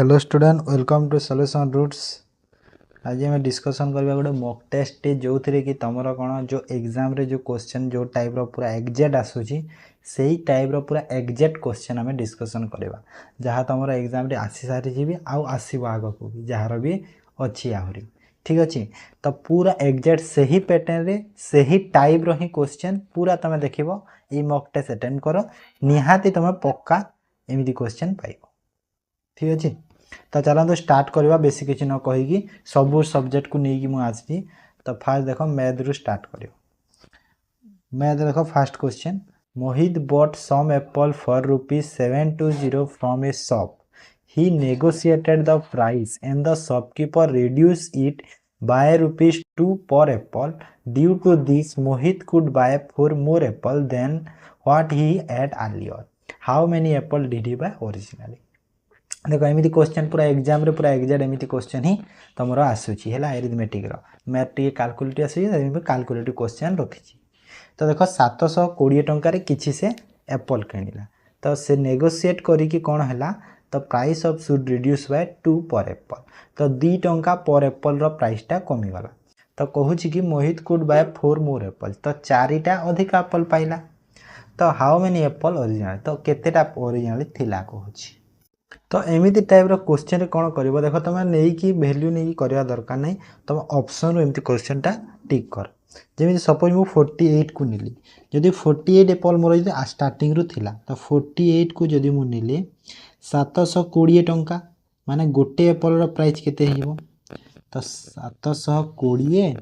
Hello student welcome to solution routes. आज आम discussion करबा गोटे मॉक टेस्ट जो थे कि तुमर कौन जो एग्जाम रे जो क्वेश्चन जो टाइप रो पूरा एग्जैक्ट आसूची सेही टाइप रो पूरा एग्जैक्ट क्वेश्चन आम डिस्कसन करबा जहाँ तुम एग्जाम रे आसी सारी आउ आसो आगक भी जार भी अच्छी आहरी ठीक अच्छे। तो पूरा एग्जैक्ट सही पैटर्न रे सही टाइप रो ही क्वेश्चन पूरा तुम देख ये मॉक टेस्ट अटेंड कर निहाती तुम पक्का एमती क्वेश्चन पाइब ठीक अच्छे। तो चलते स्टार्ट करवा बेसी किसी न कहीकि सबू सब्जेक्ट को लेकिन मुझे तो फास्ट देख मैथ रु स्टार्ट कर मैथ देख first question Mohit bought some apple for ₹720 from a shop he negotiated the price and the shopkeeper reduced it by ₹2 per apple. Due to this Mohit could buy 4 more apple than what he had earlier. How many apple did he buy originally? देखो एमती question पूरा exam रे पूरा exact एमती question ही तुम आसूची है arithmetic math T काल्कुलेटिव आसूँ काल्कुलेटिव question रखी। तो देख 720 टंकार किसी से एप्पल किणला तो से नेगोशिएट करिकी कौन है तो price of should reduce by 2 पर एप्पल तो 2 टंका पर एप्पल रो प्राइसटा कमीगला तो कहूँ कि मोहित कुड बाय 4 मोर एप्पल तो 4टा अधिक एप्पल पाइला तो हाउ मेनी एप्पल ओरिजिनल तो केतेटा ओरिजिनल थिला कहूँ। तो एमती टाइप क्वेश्चन कौन कर देख तुम नहीं वैल्यू नहीं करवा दरकार नहीं तुम ऑप्शन रू एमती क्वेश्चन टा टिक कर जमी सपोज मु 48 को नीली जदि 48 एप्पल मोर स्टार्टिंग रू थिला तो 48 को जदि मु नीली 720 टंका माने गोटे एप्पल प्राइस केते हिबो तो 720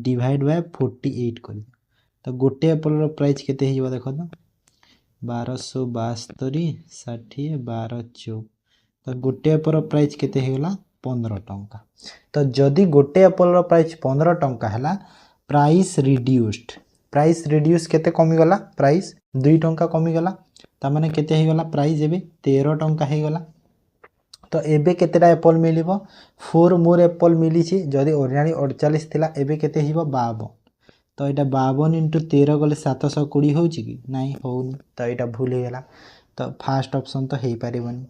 डिवाइड बाय 48 कर तो गोटे एप्पल प्राइस केते हिबो देखो तो 1272 60 12 4 तो गोटे एप्पल प्राइस केते हेगला 15 टंका तो जदि गोटे एप्पल प्राइस 15 टंका है प्राइस रिड्यूस केते कमीगला प्राइस 2 टंका कमीगला तो माने केते हेगला प्राइस एबे 13 टंका हेगला तो एबे केतेटा एप्पल मिलिबो 4 मोर एप्पल मिली छि जदि ओरिजिनली 48 थिला एबे केते हिबो 52 तो यहाँ 52 इंटू 13 गले 720 हो कि नाई होनी तो यहाँ भूल हो गला तो फास्ट ऑप्शन तो हो पारिबनी।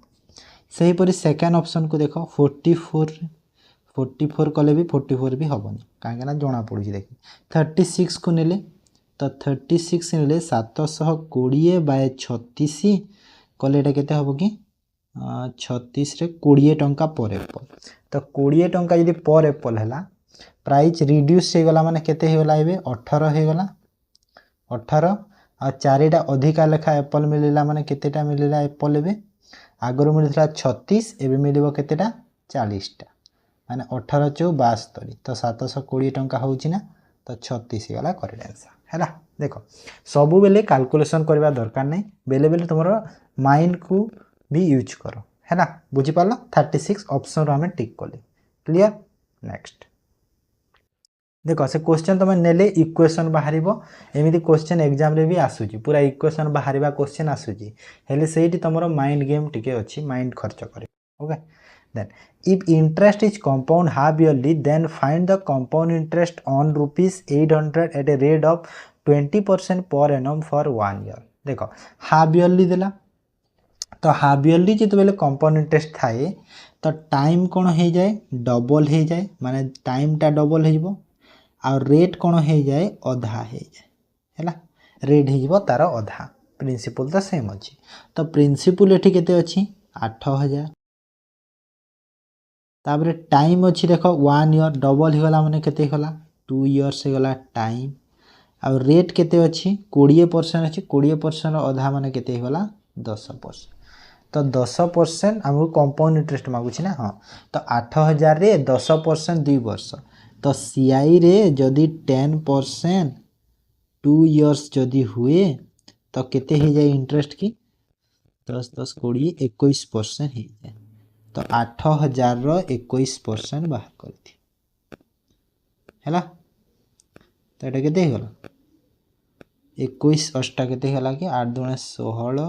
सेहीपरि सेकेंड ऑप्शन को देख 44 कले भी 44 भी हेनी कहीं जना पड़ी देख 36 को नेले तो 36 नेले 720 बाय 36 कले केते हम कि 36 रे 20 टंका पर एप्पल तो 20 टंका यदि पर एप्पल है प्राइस रिड्यूस हो गला माने केते हो गला एबे 18 हो गला 18 आ 4टा अधिका लेखा एप्पल मिलला माने केतेटा मिलला एप्पल एबे आगरो मिलता 36 एबे मिलिबो केतेटा 40टा माने 18 चौ 72 तो 720 टंका होउची ना तो 36 गला करेक्ट आंसर हैला। देखो सबु बेले कैलकुलेशन करबा दरकार नै बेले बेले तुमरो माइंड को भी यूज करो हैला बुझी पालो 36 ऑप्शन रो हमें टिक करले क्लियर। नेक्स्ट देख से क्वेश्चन तुम नेले इक्वेशन बाहर एमती क्वेश्चन एग्जाम रे भी आसूची पूरा इक्वेशन बाहर क्वेश्चन आसूची हेले सेठी तुम माइंड गेम टिके अच्छी माइंड खर्च कर okay. Then if interest is compound half yearly then find the compound interest on ₹800 at a rate of 20% per annum for 1 year. देख हाफ ईयरली देला तो हाफ ईयरली जो बेले कंपाउंड इंटरेस्ट थाए तो टाइम कौन हो जाए डबल हो जाए माने टाइमटा डबल हो आ रेट कौन हो जाए अधा हो जाए है रेट हो तार अधा प्रिंसिपल तो सेम अच्छी तो प्रिंसिपल एठी केते अच्छी 8000 तापर टाइम अच्छी देख 1 ईयर डबल हो गला माने केते होला 2 इयर्स हो गला टाइम आ रेट केते अच्छी 20% अच्छी 20% अधा माने केते हो गला 10% तो 10% हमको कंपाउंड इंटरेस्ट मागुची ना हाँ तो 8000 रे 10% 2 वर्ष तो सीआई रे जदि 10% 2 इयर्स जदि हुए तो केते हो जाए इंटरेस्ट की 10 10 20 21% हो जाए तो 8000 रो 21% बाहर कर थी हैला तो एटा केते हो गला 21 अष्टा केते होला कि 8 दुणे 16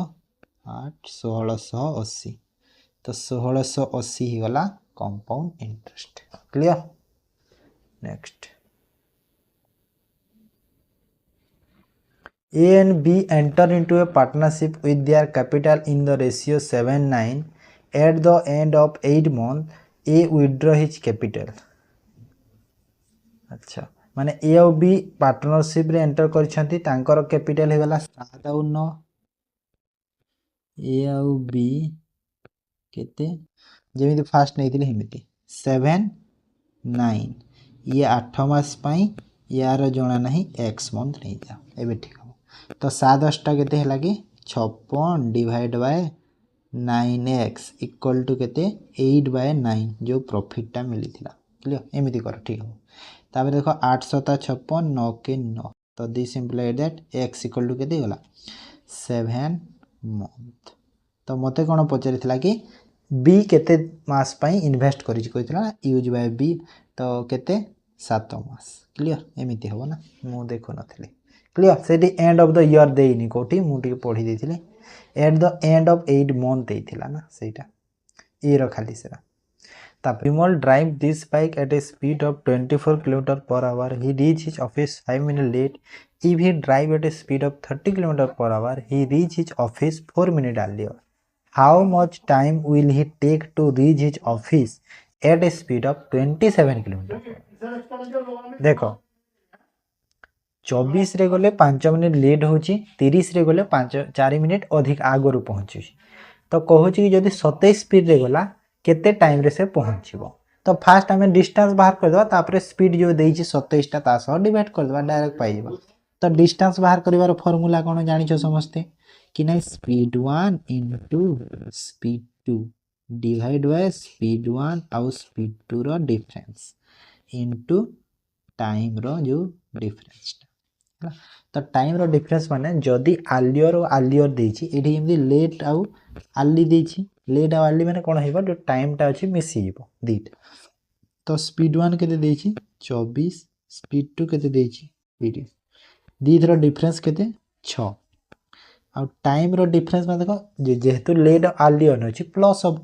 8 1680 तो 1680 हो गला compound interest clear. Next A and B enter into a partnership with their capital in the ratio 7:9 eight the end of 8 month A withdraw his capital. अच्छा माने ए और बी पार्टनरशिप रे एंटर करछंती तांकर कैपिटल हेगला 7 और 9 ए और बी केते जेमिति fast नैथिले हेमिति 7 9 ये 8 मास पाई यार जणा नहीं x मंथ नहीं जा एबे ठीक हो तो 7 10 केते हैला कि 56 divide by 9x equal to केते 8 बाय 9 जो प्रॉफिट टा मिली थिला क्लियर एमिति कर ठीक हो तापर देखो 8 7 56 9 के 9 तो this implied that x equal to केते होला 7 मंथ तो मते कोन पचारि थिला कि बी केते मास पाई इन्वेस्ट करि कहितला यूज बाय बी तो केते 7 मास क्लियर एमिति हो ना मु देखो नथिले क्लियर सेठी एंड ऑफ द ईयर देइनी कोठी मु टिके पढी देथिले at the end of 8 month देइथिला ना सेटा ए रो खाली सेरा तापर Vimal drive this bike at a speed of 24 kilometre per hour he reach his office 5 minute late if he drive at a speed of 30 kilometre per hour he reach his office 4 minute earlier how much time will he take to reach his office at a speed of 27 km देखो 24 रे गले 5 minute late होची 30 रे गले 4 minute अधिक आगरु पहुंची तो कहूची कि जदी 27 स्पीड रे गला केते टाइम रे से पहुंचीबो तो फास्ट हमें डिस्टेंस बाहर कर दवा तापर स्पीड जो देइची 27 ता तास डिवाइड कर दवा डायरेक्ट पाई जेबा तो डिस्टेंस बाहर करिवार फार्मूला कोन जानिछो समझते कि नहीं speed 1 into speed 2 divide by speed 1 और स्पीड 2 रो डिफरेंस इनटू टाइम रो जो डिफरेंस तो टाइम रो डिफरेंस माने जदी आलियर देछि एठी एमदी लेट आउ आली देछि लेट आउ आली माने कोन हेबो जो टाइम टा अछि मिसि जेबो दीट तो स्पीड 1 केते देछि 24 स्पीड 2 केते देछि 30 दीट रो डिफरेंस केते 6 आ टाइम रो डिफरेंस में देखो जेहेतु लेट आलियर अछि प्लस अब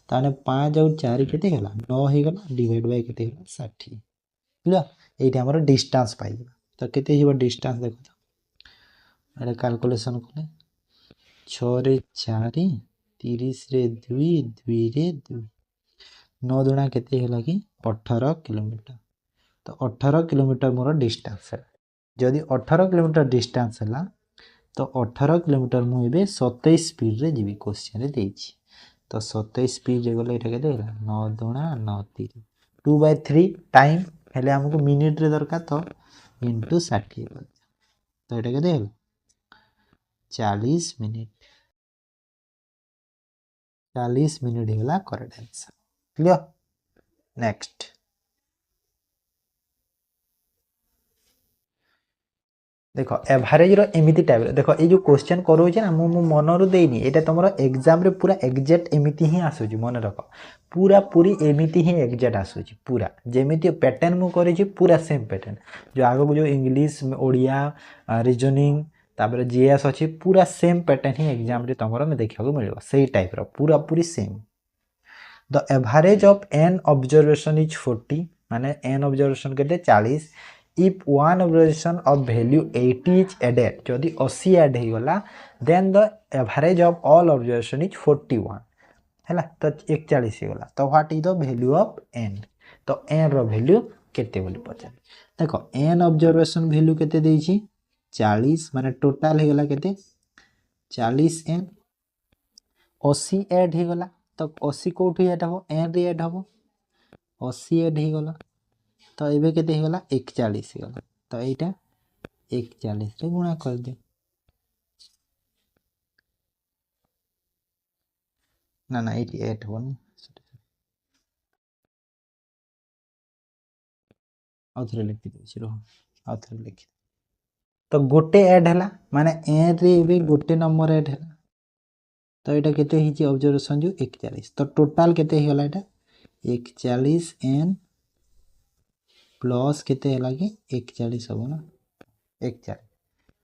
ताने 5 और 4 केते होला 9 हे गला डिवाइड बाय केते होला 60 क्लियर एठी हमर डिस्टेंस पाइ तो केते हिबो डिस्टेंस देखो तो एटा कैलकुलेशन कले 6 रे 4 30 रे 2 2 रे 2 9 दुना केते होला कि 18 किलोमीटर तो 18 किलोमीटर मोर डिस्टेंस है जदी 18 किलोमीटर डिस्टेंस हला तो 18 किलोमीटर मु एबे 27 स्पीड रे जीवी क्वेश्चन रे देछि तो 27 स्पीड रे गले एटा केते होला 9 दुना 9 3 2/3 टाइम हेले हमको मिनिट रे दरकार तो इनटू 60 तो एटा केते होला 40 मिनिट होला करेक्ट आंसर क्लियर नेक्स्ट देखो एवरेज रो एमिति टाइप देखो ए जो क्वेश्चन करो छै ना मु मनरु देनी एटा तमरो एग्जाम रे पूरा एग्जैक्ट एमिति ही आसु छी मन रखो पूरा पूरी एमिति ही एग्जैक्ट आसु छी पूरा जेमिति पैटर्न मु करै छी पूरा सेम पैटर्न जो आगो जो इंग्लिश ओडिया रीजनिंग तापर जीएस अछि पूरा सेम पैटर्न ही एग्जाम रे तमरो में देखियो को मिलबो सेही टाइप रो पूरा पूरी same the average of n observation is 40 माने एन ऑब्जर्वेशन केते 40 if one observation of value 80 is added जदि 80 ऐड हे गला then the average of all observation is 41 हैला तो 41 हे गला तो what is the value of n तो n रो value केते बोली पछे देखो n ऑब्जर्वेशन वैल्यू केते देछि 40 माने टोटल हे गला केते 40 n 80 ऐड हे गला तो 80 कोठी ऐड हो n रे ऐड हो 80 ऐड हे गला तो एबे केते हे गला 41 हे गला तो एटा 41 रे गुणा कर दे ना 88 होन आउथरे लिखि दे छी रहो आउथरे लिखि तो गोटे ऐड हला माने n रे एबे गोटे नंबर ऐड हला तो एटा केते हिची ऑब्जर्वेशन जो 41 तो टोटल केते हे गला एटा 41 n प्लस केते हला कि 41 हो ना 41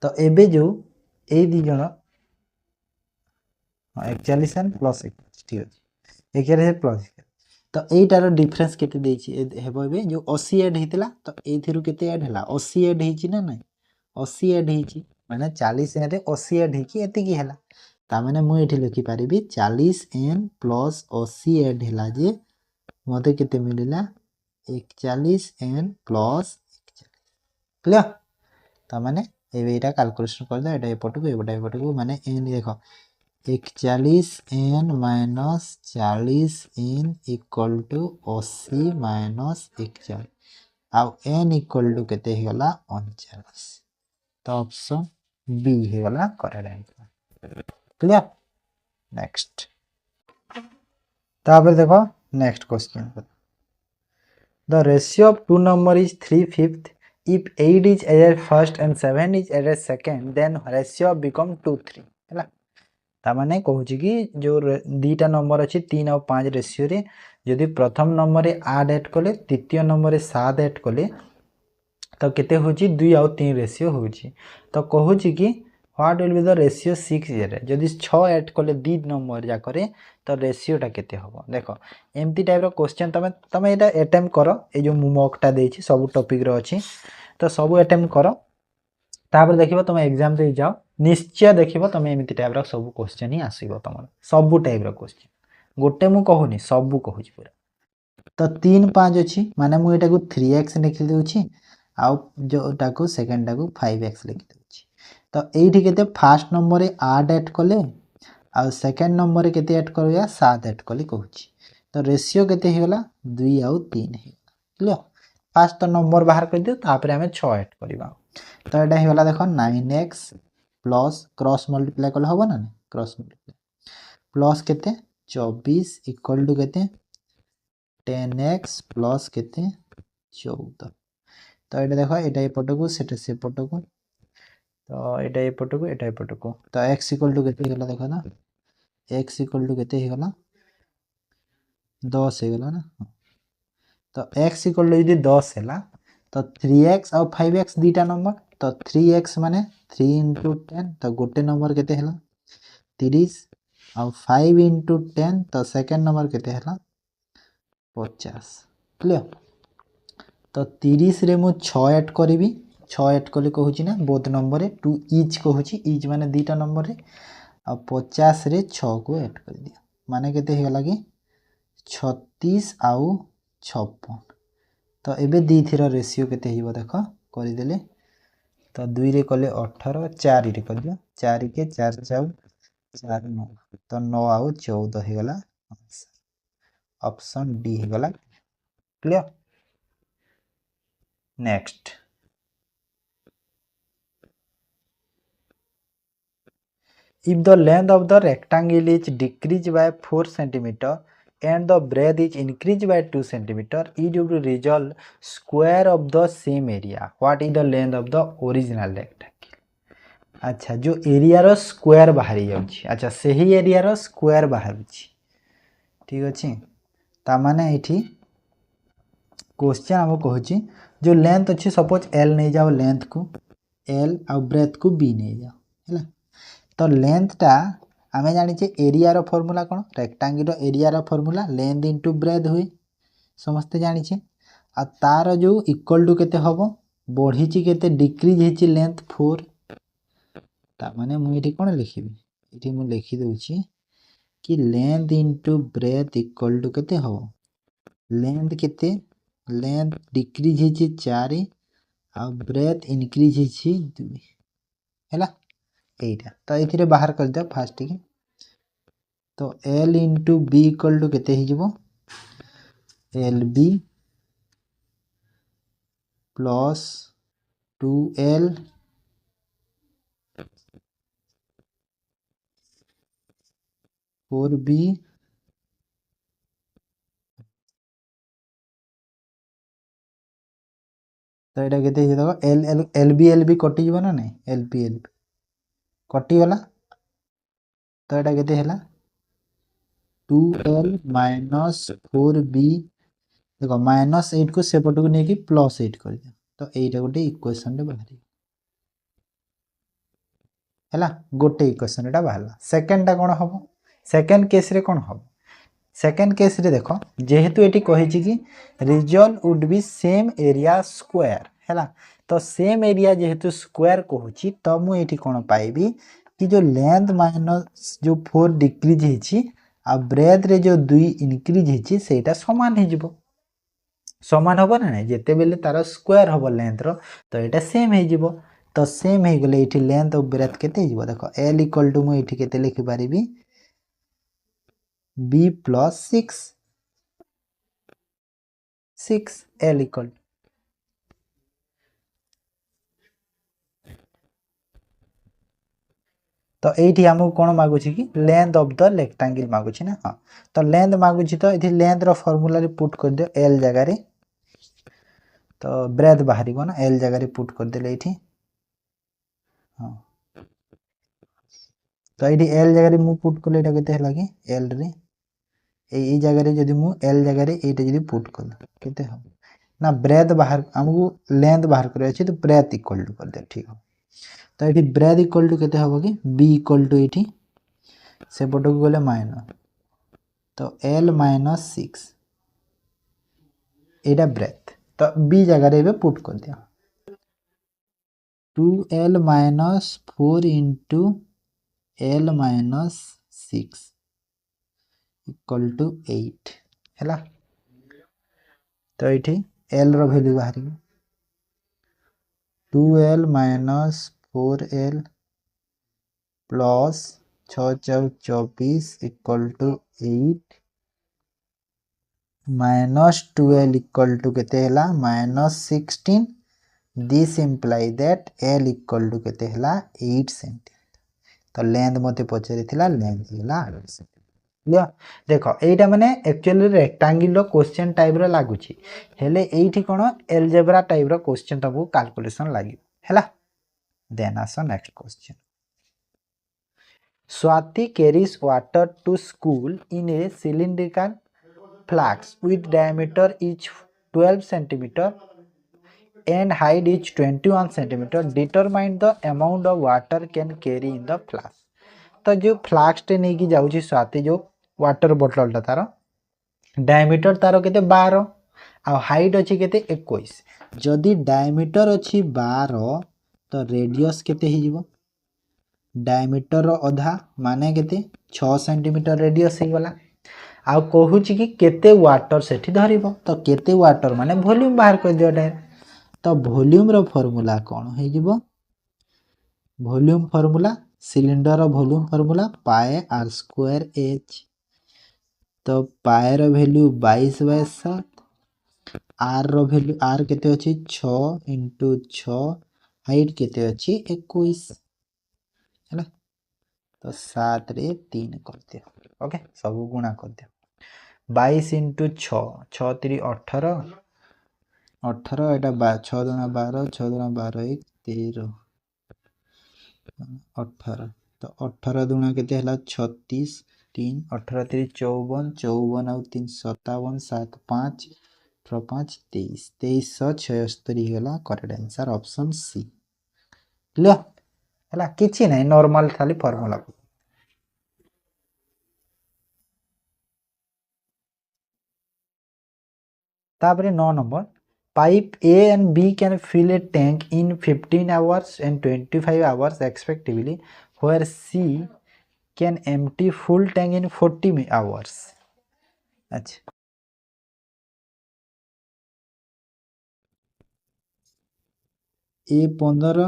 तो एबे जो ए दी जण 41 n प्लस 41 ठीक अछि 41 प्लस तो एटार डिफरेंस केते देछि हेबो एबे जो 80 ऐड हितला तो एथिरु केते ऐड हला 80 ऐड हिची ना नै 80 ऐड हिची माने 40 रे 80 ऐड हिची एति की हला तामाने मु एठी लिखि पारिबी 40n प्लस 80n हैला जे मते केते मिलिला 41n प्लस 41 क्लियर तामाने एटा कैलकुलेशन कर दे एटा एपटको माने n देखो 41n minus 40n equal to 80 minus 41 आउ n इक्वल टू केते ही गला 39 तो ऑप्शन बी ही गला करेक्ट आंसर क्लियर नेक्स्ट तापर देखो next question the ratio of two number is 3/5 if 8 is added first and 7 is added second then ratio become 2/3 हैला तामाने कहूची कि जो दीटा नंबर अच्छी 3 और 5 रेशियो रे यदि प्रथम नंबर रे 8 ऐड कले द्वितीय नंबर रे 7 ऐड कले तो केते होची 2 और 3 रेशियो होची तो कहूची कि what will be the ratio 6 रे यदि 6 ऐड कले दी नंबर जा करे तो रेशियोटा केते हबो देखो एमती टाइप रो क्वेश्चन तमे एटा अटेम्प्ट करो ए जो मॉकटा देछि सब टॉपिक रो अछि तो सब अटेम्प्ट करो तापर देखिबो तुम एग्जाम दे जाओ निश्चय देखिबो तुम एमती टाइप रो सब क्वेश्चन ही आसीबो तुमर सब टाइप रो क्वेश्चन गोटे मु कहूनी सब कहूची पूरा तो 3 5 अछि माने मु एटा को 3x लिखि देउछि आउ जोटा को सेकंड को 5x लिखि देउछि तो एठी केते फर्स्ट नंबर रे 8 ऐड कले आ सेकंड नंबर रे केते ऐड करया 7 ऐड कले कहूची तो रेशियो केते हे गला 2 आउ 3 हे क्लियर फर्स्ट तो नंबर बाहर कर दियो तापर हमें 6 ऐड करबा तो एटा हे गला देखो 9x प्लस क्रॉस मल्टीप्लाई कले होबो ना क्रॉस मल्टीप्लाई प्लस केते 24 इक्वल टू केते 10x प्लस केते 14 तो एटा देखो एटा ए पट को सेटा से पट को तो एटा ए पट को तो x इक्वल टू केते गला देखो ना x इक्वल टू केते गला 10 हे गला ना तो x इक्वल टू यदि 10 हैला तो 3x और 5x दीटा नंबर तो 3x माने 3 into 10 तो गोटे नंबर केते हैला 30 और 5 into 10 तो सेकंड नंबर केते हैला 50 क्लियर तो 30 रे मु 6 ऐड करबी 6 ऐड कले कहूची ना बोथ नंबर रे 2 ईच कहूची ईच माने दीटा नंबर रे आ 50 रे 6 को ऐड कर दिया माने केते हे लगी 36 आउ 56 तो एबे दी थीरा रेशियो केते हिबो देखो करि देले तो 2 रे कले 18 4 रे कर दिया 4 के 4 4 4 9 तो 9 आउ 14 हे गला ऑप्शन डी हे गला clear next if the length of the rectangle is decreased by 4 cm and the breadth is increased by 2 cm it will resolve square of the same area what is the length of the original rectangle अच्छा जो area रो square बाहरी जाउची अच्छा सही area रो square बाहरुची ठीक अछि ता माने एठी क्वेश्चन हम कहूची जो लेंथ अछि सपोज l नै जाओ लेंथ को l आ ब्रेथ को b नै जाओ हैला तो लेंथ टा आमे जानि छे एरिया रो फार्मूला कोन रेक्टेंगल रो एरिया रो फार्मूला लेंथ इनटू ब्रेथ हुई समस्त जानि छे आ तार जो इक्वल टू केते हबो बढ़ी छि केते डिक्रीज हे छि लेंथ 4 ता माने मु एठी कोन लिखिबी एठी मु लिखि दउ छि कि length into breadth equal to केते हबो लेंथ केते लेंथ डिक्रीज हे छि 4 आ ब्रेथ इंक्रीज हे छि 2 हैला एटा तो एथिरे बाहर कर दे फास्ट की तो l into b equal to केते ही जबो lb प्लस 2l और b तो एटा केते ही देखो lb कटि जबो ना नै lb कटि गला तो एटा केते हैला 2l माइनस 4b देखो -8 को सेपट को नेकी +8 कर दिया तो एटा गोटे इक्वेशन रे बाहरी हैला गोटे इक्वेशन एटा बाहरला सेकंड टा कोन हबो सेकंड केस रे कोन हबो सेकंड केस रे देखो जेहेतु एटी कहि छि कि result would be same area square हैला तो सेम एरिया जेहेतु स्क्वायर कहूची तो मु एटी कोन पाइबी कि जो लेंथ माइनस जो 4 डिक्रीज होइछि आ ब्रेथ रे जो 2 इनक्रीज होइछि सेटा समान हे जिवो समान हबो ना नहीं जेते बेले तार स्क्वायर हबो लेंथ रो तो एटा सेम हे जिवो तो सेम हे गेले एठी लेंथ ऑफ ब्रेथ केते हे जिवो देखो l इक्वल टू मु एठी केते लिखि पारिबी b प्लस 6 l इक्वल तो एठी हमको कोन मागुछि कि लेंथ ऑफ द रेक्टेंगल मागुछि ना हां तो लेंथ मागुछि तो एठी लेंथ रो फार्मूला रे पुट कर दियो l जगह रे तो ब्रेथ बाहरिबो ना l जगह रे पुट कर देले एठी हां तो एठी l जगह रे मु पुट करले एटा केते हला कि l रे ए जगह रे जदी मु l जगह रे एटा जदी पुट कर केते हो ना ब्रेथ बाहर हमको लेंथ बाहर करे अछि तो ब्रेथ इक्वल टू कर दे ठीक हो तो एठी ब्रेथ इक्वल टू केते हबो कि b इक्वल टू एठी से पटो गले माइनस तो l माइनस 6 एटा ब्रेथ तो b जगह रे पुट कर दिया 2l minus 4 into l minus 6 equal to 8 हैला तो एठी l रो वैल्यू बाहरी 2l minus 4l plus 6 equal to 8 minus 12 equal to केते हला minus 16 this imply that l equal to केते हला 8 सेंटीमीटर तो लेंथ मते पचरी थिला लेंथ हला 8 सेंटीमीटर देखो एटा माने एक्चुअली रेक्टेंगल रो क्वेश्चन टाइप रो लागुची हेले एठी कोन अलजेब्रा टाइप रो क्वेश्चन तबु कैलकुलेशन लागि हैला देन आसो next question Swati carries water to school in a cylindrical flask with diameter each 12 centimeter and height is 21 centimeter. Determine the amount of water can carry in the flask. तो जो flask टे नहीं की जाउची स्वाति जो water बोतल टा तारो diameter तारो केते 12 आ हाइट अछि केते 21 जदी डायमीटर अछि 12 तो रेडियस केते हि जीवो डायमीटर रो आधा माने केते 6 सेंटीमीटर रेडियस हे गला आ कहूची कि केते वाटर सेठी धरिबो तो केते वाटर माने वॉल्यूम बाहर कर दियो डायरेक्ट तो वॉल्यूम रो फार्मूला कोन हे जीवो वॉल्यूम फार्मूला सिलेंडर रो volume formula pi r square h तो पाई रो वैल्यू 22/7 आर रो वैल्यू आर केते अछि 6 * 6 हाइट केते अछि 21 हैला तो 7 रे 3 कर दियो ओके सब गुणा कर दियो 22 * 6 6 3 18 18 एटा 6 दुना 12 6 दुना 12 1 13 18 तो 18 दुना केते हला 36 3 18 3 54 54 आउ 3 57 7 5 18 5 23 2376 होला correct answer option C clear हला किछि नै नॉर्मल खाली फार्मूला तापरे 9 number pipe A and B can fill a tank in 15 hours and 25 hours respectively where C can empty full tank in 40 hours अच्छा A 15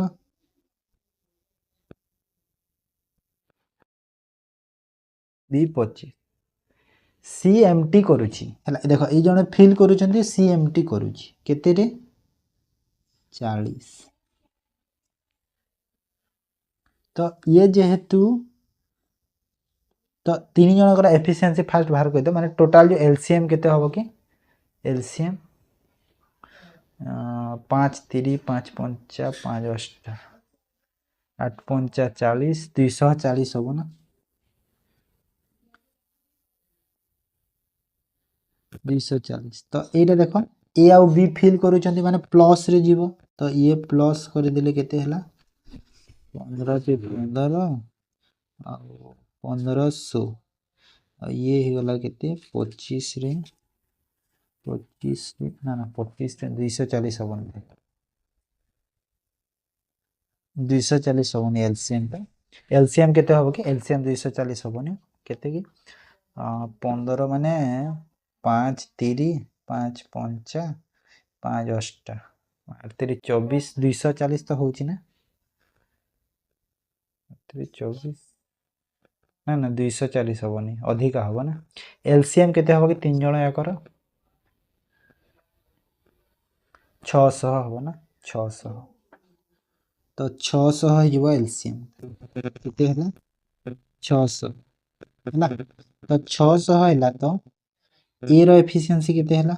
B 25 सी एमटी करूची हला देखो ए जने फिल करूचंती सी एमटी करूची केते रे 40 तो ये जेहेतु तो तीन जनकर एफिशिएंसी फास्ट बाहर कर दो माने टोटल जो एलसीएम केते होबो कि एलसीएम 5 3 5 5 5 8 8 5 40 240 होबो ना 240 तो एटा देखो ए आ बी फिल करूचंती माने प्लस रे जीवो तो ये प्लस कर देले केते हला 15 से 15 आ 1500 आ ये हे गला केते 25 रे 25 ना ना 25 रे 240 होबन 240 होबन एलसीएम पे एलसीएम केते हबो कि एलसीएम 240 हबोनी केते कि 15 माने 5 3 5 5 5 8 3 24 240 तो होची ना 24 ना ना 240 हबोनी अधिका हबो ना एलसीएम केते हबो कि 3 जण याकर 600 हबो ना 600 तो 600 हिजबो एलसीएम केते हला 600 हला तो 600 हला तो ए रो एफिशिएंसी केते हला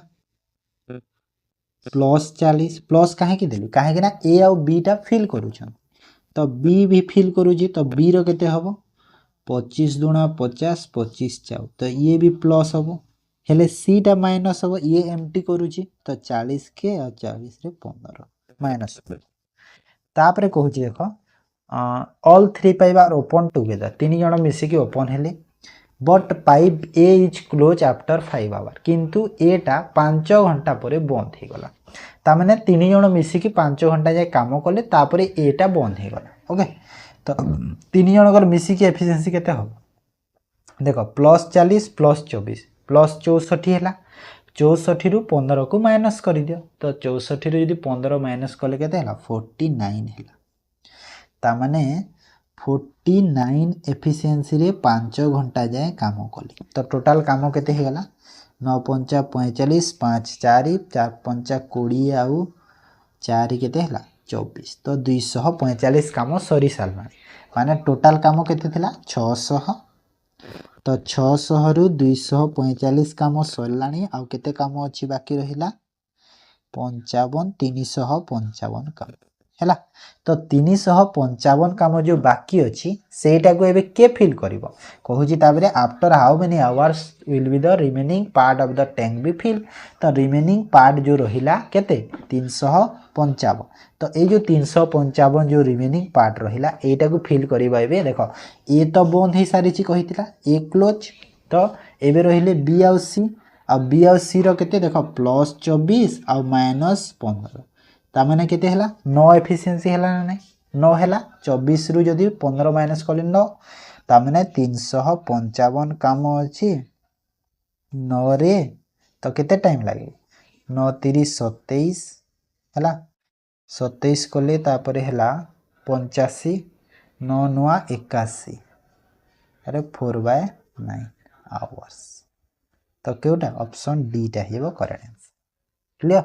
+40 प्लस काहे कि देली काहे कि ना ए और बी टा फिल करूछन तो बी भी फिल करूजी तो बी रो केते हबो 25 दुणा 50 25 चाउ तो ये भी प्लस हबो हेले सी टा माइनस हबो ये एम्प्टी करूची तो 40 के और 40 रे 15 माइनस तापरे कहूची देखो all three pipe are open together तीन जण मिसी के ओपन हेले but pipe A is close after 5 hour किंतु एटा 5 घंटा परे बंद हे गला तामाने तीन जण मिसी के 5 घंटा जाय काम कले तापरे एटा बंद हे गला ओके तो तीन जनकर मिसिकी एफिशिएंसी केते हो देखो +40 +24 +64 है 64 रु 15 को माइनस कर दियो तो 64 रु यदि 15 माइनस कले केते हला 49 है तामाने 49 एफिशिएंसी रे 5 घंटा जाए काम कली तो टोटल काम केते हे गला 9 5 45 5 4 4 5 20 आउ 4 केते हला 24 तो 245 काम सरी सालमा माने टोटल काम केते थिला 600 तो 600 रु 245 काम सरलानी आ केते काम अछि बाकी रहिला 55 355 काम हैला तो 355 काम जो बाकी अछि सेटा को एबे के फिल करिवो कहूजी ताबरे after how many hours will be the remaining part of the tank be fill तो रिमेनिंग पार्ट जो रहिला केते 355 तो ए जो 355 जो रिमेनिंग पार्ट रहिला एटा को फिल करिबा एबे देखो ए तो बंद हे सारी ची कहितिला ए क्लोज तो एबे रहिले बी और सी अब बी और सी रो केते देखो +24 और -15 ता माने केते हला 9 एफिशिएंसी हला ना नहीं 9 हला 24 रु जदी 15 माइनस कले 9 ता माने 355 काम अछि 9 रे तो केते टाइम लागे 9 30 27 हला 27 कले तापरे हला 85 9 9 81 अरे 4/9 आवर्स तो केउटा ऑप्शन डी टा हेबो करेक्ट आंसर क्लियर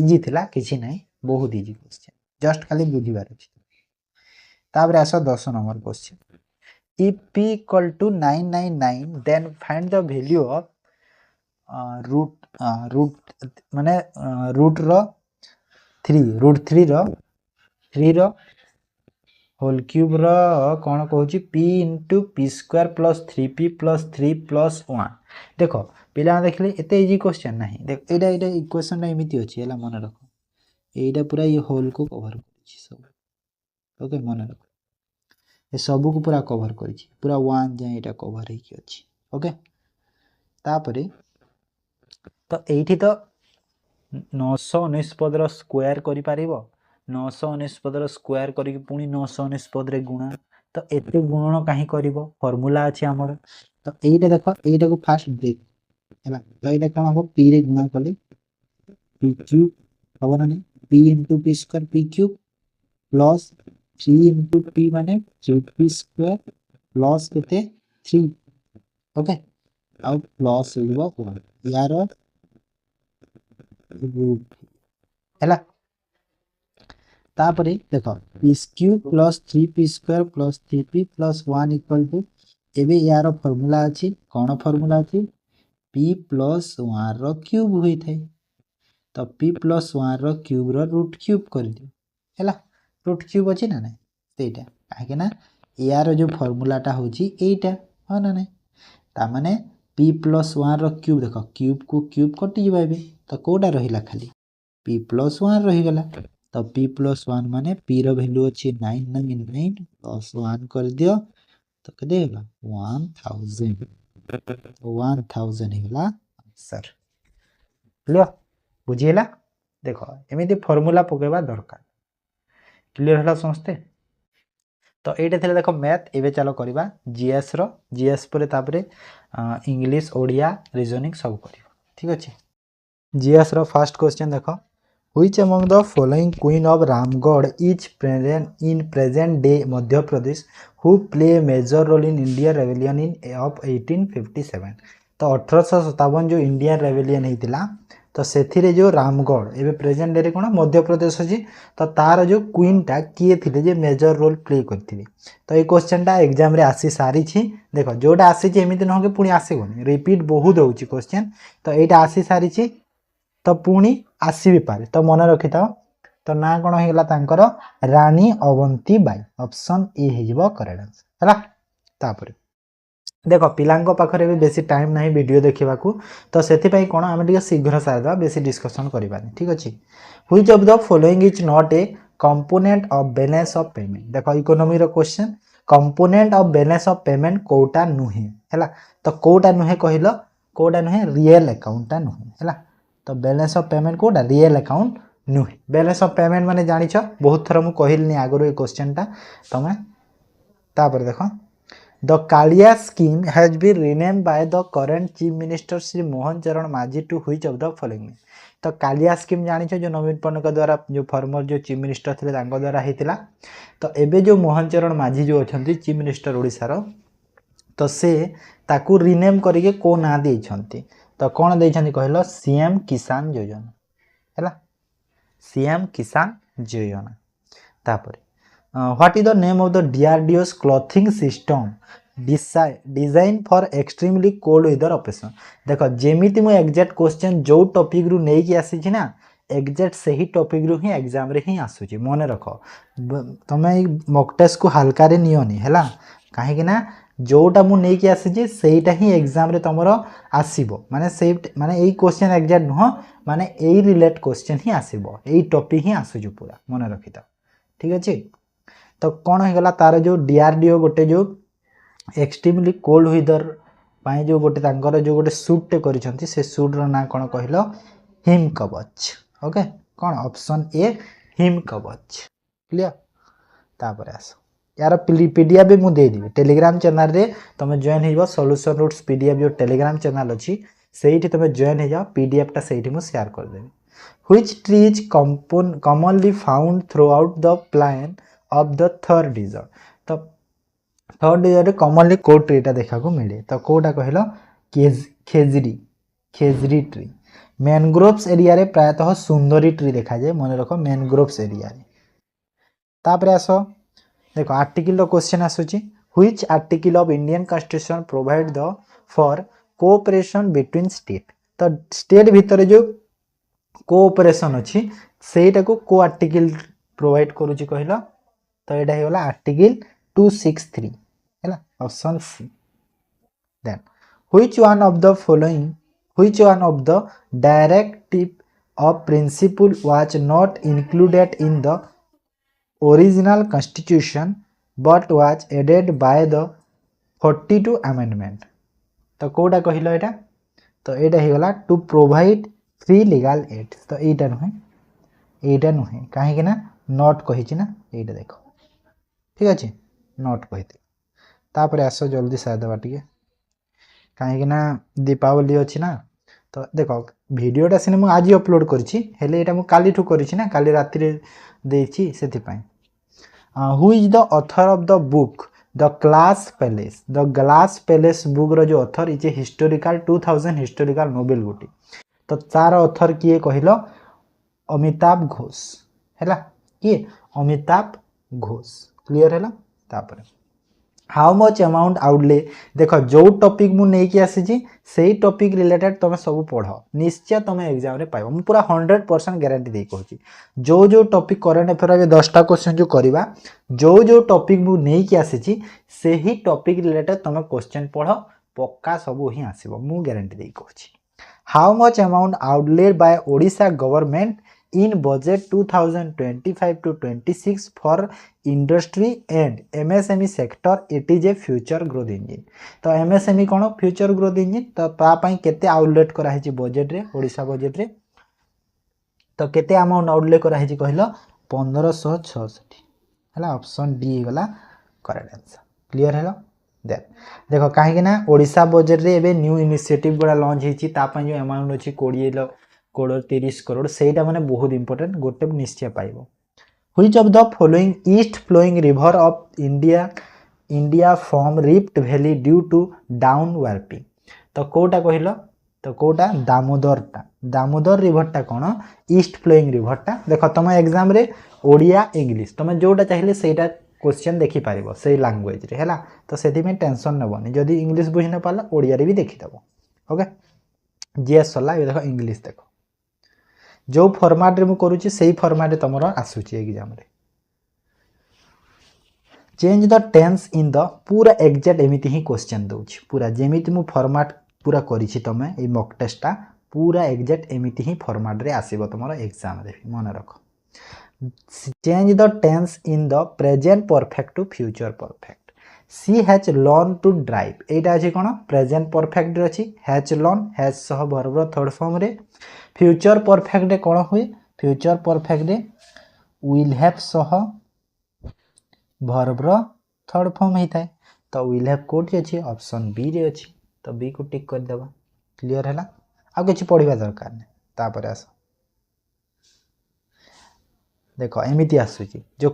इजी थिला किछि नै बहुत इजी क्वेश्चन जस्ट खाली बुझिबार अछि ताबरे आसो 10 number question if p equal to 999 then find the value of root माने रूट रो 3 रो होल क्यूब रो कोन कहूची p into p square plus 3p plus 3 plus 1 देखो पिला देखले एते इजी क्वेश्चन नाही देख एटा इक्वेशन ना एमिति अछि हला मन रखो एटा पूरा ये होल को कवर करछि सब ओके मन रखो ए सब को पूरा कवर करछि पूरा 1 जाय एटा कवर हे कि अछि ओके तापरे तो एठी तो 919 पदर स्क्वायर करि पारिबो 919 पदर स्क्वायर करी पुणी 919 पद रे गुणा तो एते गुणन काहे करिवो फार्मूला अछि हमर तो एटा देखो एटा को फास्ट देख हैला तो एटा कोन हो p रे गुणा करले p क्यूब हबो ना p into p square p cube plus 3 into p माने 3p स्क्वायर प्लस केते 3 ओके आउ प्लस होइबो 1 यार रूट हैला तापरे देखो p cube plus 3p square plus 3p plus 1 equal to एबे यार फार्मूला अछि कोन फार्मूला अछि p प्लस 1 रो क्यूब होई थाए तो p प्लस 1 रो क्यूब रो रूट क्यूब कर दियो हैला रूट क्यूब अछि ना नै सेटा काहे ना यार जो फार्मूला टा होची एटा हो ना नै ता माने p प्लस 1 रो क्यूब देखो क्यूब को क्यूब कटि जइबे तो कोडा रहिला खाली p प्लस 1 रहि गला तो p प्लस 1 माने p रो वैल्यू अछि 999 प्लस 1 कर दियो तो केते होला 1000 हेला आंसर क्लियर बुझिएला देखो एमिति फार्मूला पकेबा दरकार क्लियर होला समझते तो ये थे देख मैथ एवं चलो करवा जीएस जीएस पर तापर इंग्लिश ओडिया रीजनिंग सब कर ठीक अच्छे। जीएस फर्स्ट क्वेश्चन देख which among the following queen of Ramgarh is present in present day Madhya Pradesh who play major role in India rebellion in of 1857। तो 1857 जो इंडियन रेवेलियन होता तो से जो रामगढ़ एवं प्रेजेंट डे कौन मध्य प्रदेश अच्छी तो तार जो क्वीनटा किए थे जे मेजर रोल प्ले करते। तो ये क्वेश्चनटा एग्जाम रे आसी सारी देख जोटा आसी एमती नुह कि पुणी आसबनी रिपीट बहुत हो क्वेश्चन तो यहाँ आसी सारी तो पुणी आसी भी पारे तो मन रखी था। तो ना कौन होगा तांकर रानी अवंती बाई ऑप्शन ए हो करेक्ट आंसर है। तापर देख पिलांको पाखरे भी बेसी टाइम नहीं वीडियो देखा तो से कौन आम शीघ्र सारीदा बेसी डिस्कसन करवानी ठीक अच्छे। Which of the following is not a component of balance of payment देख इकोनॉमी रो question component of balance of payment कोटा नुहे है तो कोटा नुहे कहल कोटा नुहे रियल अकाउंटा नुहे है तो बैलेंस ऑफ पेमेंट कोटा रियल अकाउंट नुहे। बैलेंस ऑफ पेमेंट माने जानिछ बहुत थर मु कहलनी आगरो ये क्वेश्चनटा तमे तापर देख the Kalia scheme has been rename by the current chief minister Shri Mohan Charan Majhi to which of the following. तो कालिया स्कीम जानिछ जो नवीन पट्टनायक द्वारा जो फॉर्मर जो चीफ मिनिस्टर थे द्वारा होता तो एबे जो मोहन चरण माझी जो अच्छा चीफ मिनिस्टर ओडिशार तो से ताकू रिनेम करके को ना देइछंती तो कौन देइछंती कहलो सीएम किसान योजना है सीएम किसान योजना। तापर what is the name of the DRDO's clothing system design for extremely cold weather operation. देख जेमिति मु एग्जैक्ट क्वेश्चन जो टॉपिक रु नहीं कि आसी ना एग्जैक्ट से ही टॉपिक रु ही एग्जाम रे ही आसुची मन रख तमे मॉक टेस्ट को हल्का रे नियोनी हैला काहे कि ना जोटा मु नहीं कि आसी सेटा ही एग्जाम रे तमरो आसीबो माने से माने एई क्वेश्चन एग्जैक्ट नुह माने एई रिलेट क्वेश्चन ही आसीबो एई टॉपिक ही आसुची पूरा मन रखिता ठीक अच्छे। तो कौन होगा तार जो डीआरडीओ गोटे जो एक्सट्रीमली कोल्ड वेदर पाए जो गोटे तांकर जो गोटे सूटे करिसंती से सूट रो ना कौन कहलो हिम कवच ओके कौन ऑप्शन ए हिम कवच क्लियर। तापर आस यार पीडीएफ भी मुझे देदेवी टेलीग्राम चैनल रे तुम जॉइन हो सॉल्यूशन रूट्स पीडीएफ जो टेलीग्राम चैनल अच्छी से तुम जॉइन हो जाओ पीडीएफटा से शेयर करदेवी। Which tree is commonly found throughout the plain of the third desert. तो थर्ड डिजर्ट कॉमनली को ट्रीटा देखा मिले तो कौटा कहल khejri khejri tree. Mangroves area रे प्रायतः सुंदरी ट्री देखा जाए मन रख मैनग्रोव्स एरिया रे। तापर आस देखो आर्टिकल क्वेश्चन आसुची which article of Indian constitution provide the for cooperation between state. तो स्टेट भितर जो कोऑपरेशन अच्छी सेटा को आर्टिकल प्रोवाइड करूची कहला तो यहाँ होगा आर्टिकल 263 है option C. Then which one of the following which one of the directive of principle was not included in the original constitution but was added by the 42 amendment. तो कौटा कहल यहाँ तो यहाँ होगा to provide free legal aid तो यहाँ नुहे कहीं नॉट कही ना यहाँ देख ठीक अच्छे नोट कही तापर आस जल्दी सारीदेवा टे कहीं दीपावली अच्छी ना तो देख वीडियोटा सिने मुझे आज अपलोड करी ना काली राति देछि सेथिपाई। Who is the author of the book the glass palace. The glass palace book रो जो author is a historical 2000 historical novel गोटी तो तार ऑथर किए कहल अमिताभ घोष है किए अमिताभ घोष क्लियर है। तापर हाउ मच अमाउंट आउटले देख जो टॉपिक मु नहीं कि आसी से टॉपिक रिलेटेड तुम सब पढ़ निश्चय तुम एग्जाम रे पाइबो मु पूरा 100% गारंटी दे कहूँ जो टॉपिक करेंट अफेयर 10टा क्वेश्चन जो करवा जो टॉपिक मु नहीं कि आसी से ही टॉपिक रिलेटेड तुम क्वेश्चन पढ़ पक्का सब ही आसो मु गारंटी दे कहूँ। How much amount outlay by Odisha government in budget 2025 to 26 for industry and MSME sector it is a future growth engine। तो MSME कौन फ्यूचर ग्रोथ इंजिन तो तापाई केते आउटलेट कराई बजेट रे ओडिशा बजेट रे तो केते अमाउंट आउटलेट कराई कहल 1566 है ऑप्शन डी गला करेक्ट आंसर क्लियर है देन देख कहीं ओडिशा बजेट रे एबे न्यू इनिशिएटिव गुड़ा लॉन्च होती जो अमाउंट अच्छी 20 करोड़ 30 करोड़ सेटा माने बहुत इंपोर्टेंट गोटे निश्चय पाइबो which of the following east flowing river of India form rift valley due to down warping तो कोटा कहल तो कोटा दामोदर रिवरटा कौन ईस्ट फ्लोइंग रिवरटा देख तुम एग्जाम रे ओडिया इंग्लिश तुम जोटा चाहिए सेटा क्वेश्चन देखी पारिबो से लैंग्वेज रे हैला तो सेति में टेंशन नबनी जदि इंग्लिश बुझी न पाला ओडिया रे भी देखिदेबो ओके जीएस सला ए देखो इंग्लिश देखो जो फॉर्मेट रे मु करूची सेही फॉर्मेट रे तमरो आसुची एग्जाम रे change the tense in the पूरा एग्जैक्ट एमिति ही क्वेश्चन दउची पूरा जेमिति मु फॉर्मेट पूरा करिछि तमे ए मॉक टेस्टटा पूरा एग्जैक्ट एमिति ही फॉर्मेट रे आसीबो तमरो एग्जाम रे मन रखो change the tense in the present perfect to future perfect she has learn to drive एटा अछि कोन प्रेजेंट परफेक्ट रे अछि हैज लर्न हैज सह वर्ब थर्ड फॉर्म रे फ्यूचर परफेक्ट रे कोन हुए फ्यूचर परफेक्ट रे विल हैव सह वर्ब थर्ड फॉर्म हेता है तो विल हैव कोठी अछि ऑप्शन बी रे अछि तो बी को टिक कर देबा क्लियर हैला आ किछि पढिबा दरकार नै तापर आस देखो एमिति आसुची जो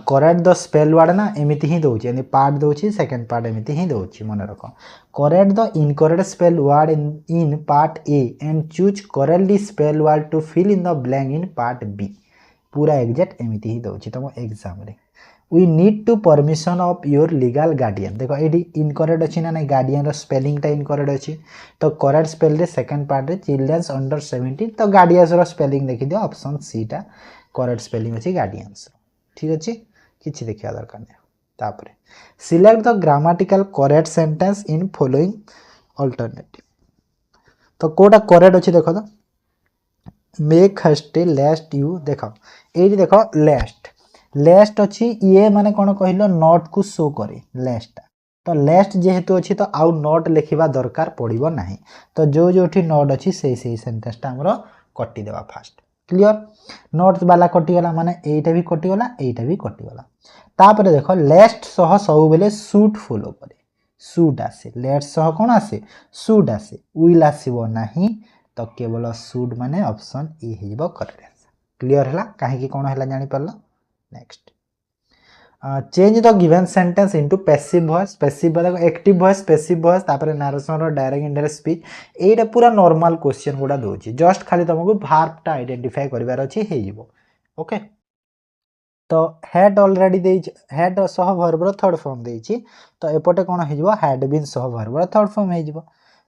करेक्ट द स्पेल वर्ड ना एमिति ही दउची यानी पार्ट दउची सेकंड पार्ट एमिति ही दउची मन रखो correct the incorrect spell word in part A and choose correctly spell word to fill in the blank in part B पूरा एग्जैक्ट एमिति ही दउची तुम एग्जाम रे we need to permission of your legal guardian देखो ये incorrect अच्छी ना नहीं गार्डियन स्पेलिंग टा इनकरेक्ट अच्छी तो करेक्ट स्पेल रे सेकंड पार्ट रे चिल्ड्रंस अंडर 17 तो गार्डियंस रो स्पेलिंग देखि दियो ऑप्शन सी टा करेक्ट स्पेलिंग अच्छी गार्डियंस ठीक अच्छे किछि देखिया दरकार नै तापरे select the grammatical correct sentence in following alternative तो कोटा करेक्ट अच्छी देखो तो मेक हस्टे लास्ट यू देखो एडी देखो लास्ट अच्छी ये माने कौन कहल नॉट को शो करे लास्ट तो लास्ट जेहेतु अच्छी तो आउ नॉट लिखा दरकार पड़ो ना तो जो नॉट अच्छी से सेंटेंसटा आमर कटी देवा फास्ट क्लियर नॉट वाला कटिगला माने एटा भी कटिगला एटा भी कटिगला तापर देखो लास्ट सह सब बेले शूट फॉलो करे शूट आसे लास्ट सह कौन आसे शूट आसे विल आसीबो नाही तो केवल शूट माने ऑप्शन ए हेबो करेक्ट आंसर क्लियर हैला काहे की कोन हैला जानि परला next change the given sentence into passive voice passive वाला एक्टिव वॉइस पैसिव वॉइस तापर नरेशन रो डायरेक्ट इनडायरेक्ट स्पीच एटा पूरा नॉर्मल क्वेश्चन गुडा दोची जस्ट खाली तुमको वर्ब टा आइडेंटिफाई करबार अछि हे जिवो ओके तो हैड ऑलरेडी दे हैड सह वर्ब रो थर्ड फॉर्म देछि तो एपटे कोन हे जिवो हैड बीन सह वर्ब रो थर्ड फॉर्म हे जिवो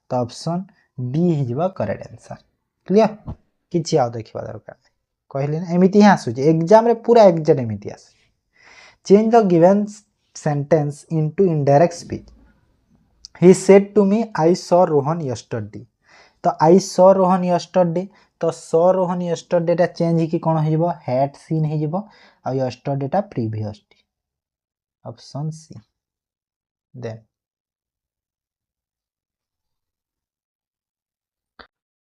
तो ऑप्शन बी हे जिवो करेक्ट आंसर क्लियर किछि आ देखिबा दरकार कहले ना एमिति ही आसुची एग्जाम रे पूरा एग्जैक्ट एमिति आसु change the given sentence into indirect speech he said to me I saw Rohan yesterday तो आई सॉ रोहन यस्टरडे तो सॉ रोहन यस्टरडे टा चेंज की कोन हेजिबो हैड सीन हेजिबो आ यस्टरडे टा previous day option C then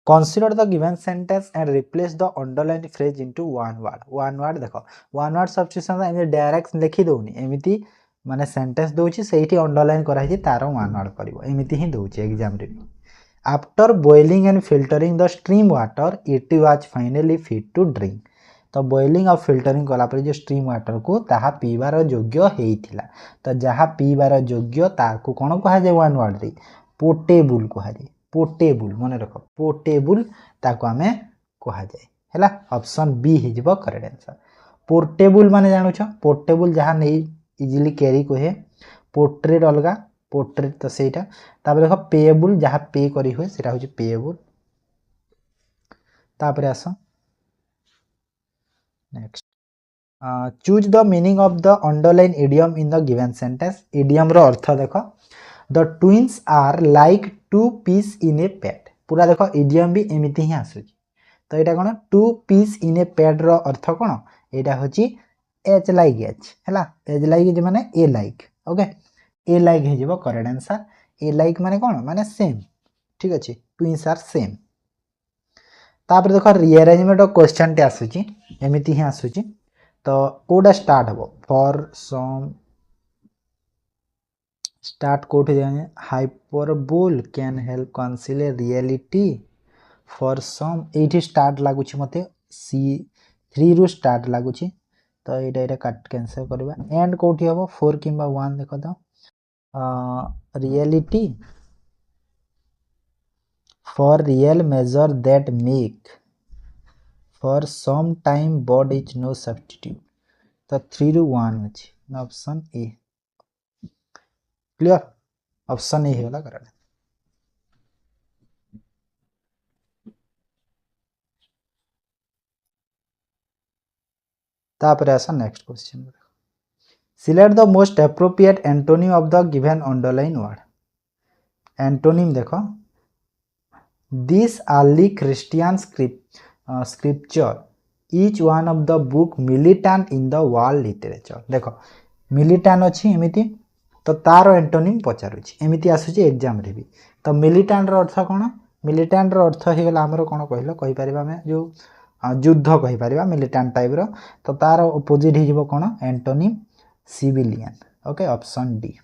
Consider the given sentence and replace the underlined phrase into one word. One word देखो one word substitution एमि direct लिखि दोनी एमिति माने सेंटेंस दोची सेठी अंडरलाइन करा छि तारो one word करिवो एमिति ही दोची एग्जाम रे after boiling and filtering the stream water it was finally fit to drink तो बॉइलिंग और फिल्टरिंग कला पर जो स्ट्रीम वाटर को ताहा पीबार योग्य हेइथिला तो जहा पीबार योग्य ताकू कोन कहा जाय one word रे पोर्टेबल कहा जाय पोर्टेबल मन रख पोर्टेबल ताको आमे कहा जाय हैला ऑप्शन बी हे जिवो करेक्ट आंसर पोर्टेबल माने जानु छ पोर्टेबल जहां नै इजीली कैरी कोहे पोर्ट्रेट अलगा पोर्ट्रेट तो सेटा तापर देखो पेएबल जहां पे करी होय सेटा होची पेएबल तापर आसो next choose the meaning of the underline idiom in the given sentence idiom रो अर्थ देखो the twins are like two peas in a pod पूरा देखो इडियम भी एमिति ही आसुची तो एटा कोन two peas in a pod रो अर्थ कोन एटा होची एच लाइक एच हैला एच लाइक जे माने alike okay alike हे जेबो करेक्ट आंसर ए लाइक माने कोन माने सेम ठीक अछि ट्विन्स आर सेम तापर देखो रीअरेंजमेंट ऑफ क्वेश्चन टे आसुची एमिति ही आसुची तो कोडा स्टार्ट हबो फॉर सम स्टार्ट कोठी जाए hyperbole can help conceal reality for some एठी स्टार्ट लागुछि मते सी 3 रु स्टार्ट लागुछि तो एटा काट कैंसिल करबा एंड कोठी हबो 4 किंबा 1 देखो तो reality for real measure that make for some time but is no substitute तो 3 रु 1 अछि option A clear option A होला करेक्ट तापर आसा next question select the most appropriate antonym of the given underline word antonym देखो this early Christian scripture each one of the book militant in the world literature देखो militant अछि एमिति तो तार antonym पचारुछि एमिति आसुछि एग्जाम रे भी तो militant रो अर्थ कोन militant रो अर्थ हे गेला हमरो कोन कहलो कहि परिबा हम जो युद्ध कहि परिबा militant टाइप रो तो तार अपोजिट हे जिवो कोन antonym civilian okay option D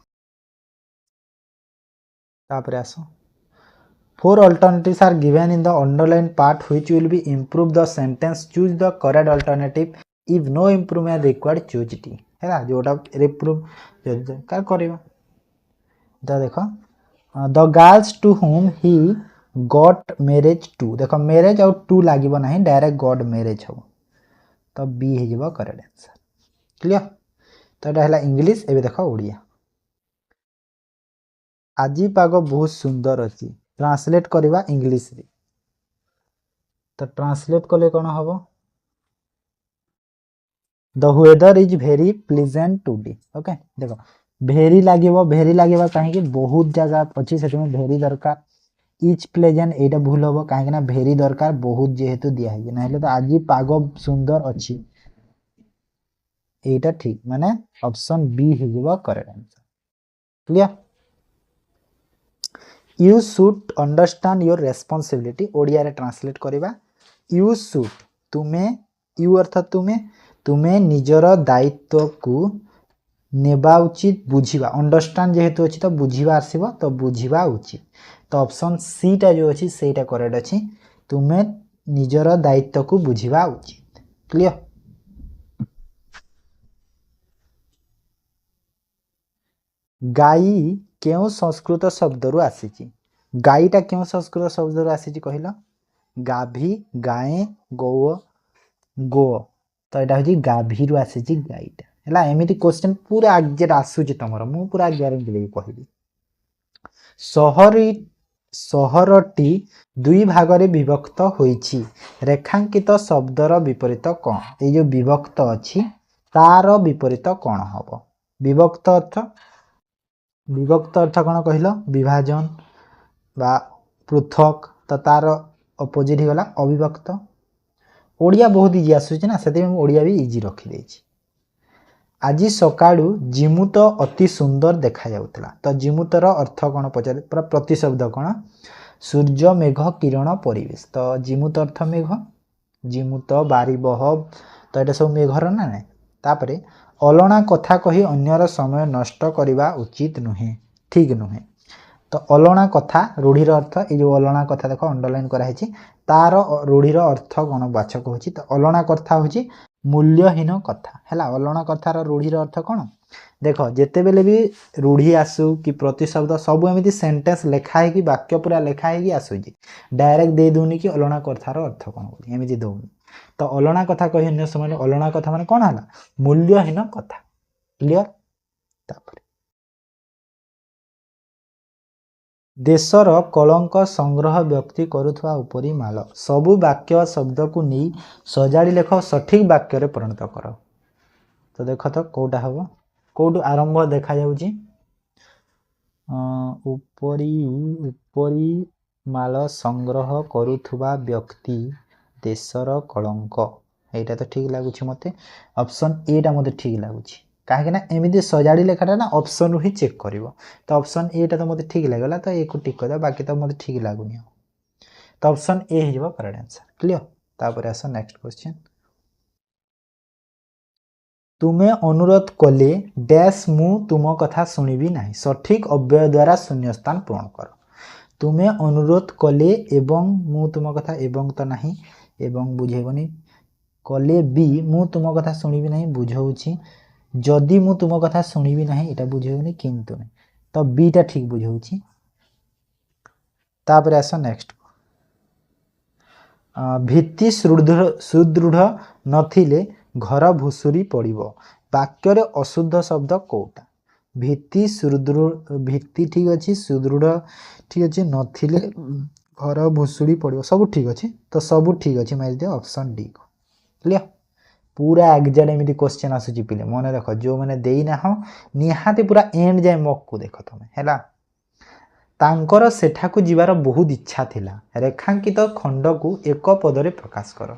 तापर आसो Four alternatives are given in the underlined part which will be improve the sentence. Choose the correct alternative. If no improvement required, choose D. है ना जोटा improve क्या करेगा? तो देखो the girls to whom he got marriage to देखो marriage और to लागी बना है direct got marriage हो तो B है जो correct answer. Clear? तो এটা है इंग्लिश एबे देखो ओडिया आजी पाग बहुत सुंदर अछि ट्रांसलेट करवा इंग्लिश रे तो ट्रांसलेट कले कोन हबो the weather is very pleasant today okay देखो भेरी लागिबो काहे कि बहुत जगह अछि सेते में भेरी दरकार इज प्लेजेंट एटा भूल हबो काहे कि ना भेरी दरकार बहुत जेहेतु दिया है नहले तो आजी पाग सुंदर अछि एटा ठीक माने ऑप्शन बी हे जिवो correct answer clear You should understand your responsibility Odia रे ट्रांसलेट करबा you should तुमे you अर्थात तुमे निजर दायित्व को नेबा उचित बुझिबा अंडरस्टैंड जेहेतु अछि तो बुझिबा आसीबो तो बुझिबा उचित तो ऑप्शन सी टा जो अछि सेटा करेक्ट अछि तुमे निजर दायित्व को बुझिबा उचित क्लियर गाई केउ संस्कृत शब्द रु आसीची गाईटा केउ संस्कृत शब्द रु आसीची कहिला गाभी गाए गो गो तो एटा होची गाभी रु आसीची गाईटा हला एमिति क्वेश्चन पूरा एग्जैक्ट आसुची तमरो मु पूरा ग्यारंटी देई कहिबी सहरटी दुई भाग रे विभक्त होईची रेखांकित शब्दर विपरीत कोन ए जो विभक्त अछि तार विपरीत कोन हबो विभक्त अर्थ कोन कहिलो विभाजन बा पृथक तो तार अपोजिट होगा अविभक्त ओडिया बहुत इजी आसुची ना सेते में ओडिया भी इजी रखी देछि आज सकाळू जिमुत अति सुंदर देखा जाउतला तो जिमुतर अर्थ कोन पचारे पूरा प्रतिशब्द कोन सूर्य मेघ किरण परिवेश तो जिमुत अर्थ मेघ जिमुत बारिबह तो एटा सब मेघर ना नै तापरे अलणा कथा कही अन्यर समय नष्ट करबा उचित नुहे ठीक नुहे तो अलणा कथा रूढ़ीर अर्थ ये जो अलणा कथा देखो अंडरलाइन करा है तार रूढ़ीर अर्थ गण बाचक होची तो अलणा कथा होची मूल्यहीन कथा हैला अलणा कथार रूढ़ीर अर्थ कौन देख जिते बेले भी रूढ़ी आसू कि प्रतिशब्द सब एमती सेंटेंस लिखाई कि वाक्य पूरा लिखाई आसूची डायरेक्ट दे दूनी कि अलणा कथार अर्थ कौन एमती दौनी तो अलणा कथा कही अन्य समय अलणा कथा माने कौन है मूल्यहीन कथा क्लियर तापर देशर कलंक संग्रह व्यक्ति करुवा उपरी माल सबु वाक्य शब्द को नहीं सजाड़ी लेख सठिक वाक्य रे परिणत कर तो देख तो कौटा हम कौटू आरंभ देखा जाउची उपरी उपरी माल संग्रह करुवा व्यक्ति देशर कलंक एटा तो ठीक लगुच मते ऑप्शन ए टा मते ठीक लगुच कहीं ना एमती सजाड़ी लेखाटा ना ऑप्शन ही चेक कर तो ऑप्शन ए टा तो मते ठीक लगला तो ए को टिक कर बाकी तो मते ठीक लगुनी तो ऑप्शन ए हो करेक्ट आंसर क्लियर तापर आस नेक्स्ट क्वेश्चन तुमे अनुरोध कले डैश मु तुम कथा शुणिबी नहीं सठिक अव्यय द्वारा शून्यस्थान पूर्ण कर। तुमे अनुरोध कले एवं मु तुम कथा एवं तो नहीं एवं बुझेबनी कले बी मु तुम कथा शुणिबी नहीं बुझाऊँगी जदि मु तुम कथा शुणिबी नहीं एटा बुझेबनी किंतु नहीं तो बीटा ठीक बुझाऊँगी। तापर आस नेक्स्ट भित्ति सुदृढ़ नथिले घर भुसुरी पड़िबो वाक्य रे अशुद्ध शब्द कोटा भित्ति सुदृढ़ भित्ति ठीक अच्छी सुदृढ़ ठीक अच्छे नथिले घर भुसुड़ी पड़िबो सब ठीक अच्छे तो सब ठीक अच्छे मारि दियो ऑप्शन डी को क्लियर पूरा एग्जैक्ट एमती क्वेश्चन आसुची पिले मन रख जो मैंने देना हो निहाती पूरा एंड जाए मक को देख तुम है तांकर सेठाकू जीवार बहुत इच्छा थिला रेखांकित खंड को एक पदरे प्रकाश कर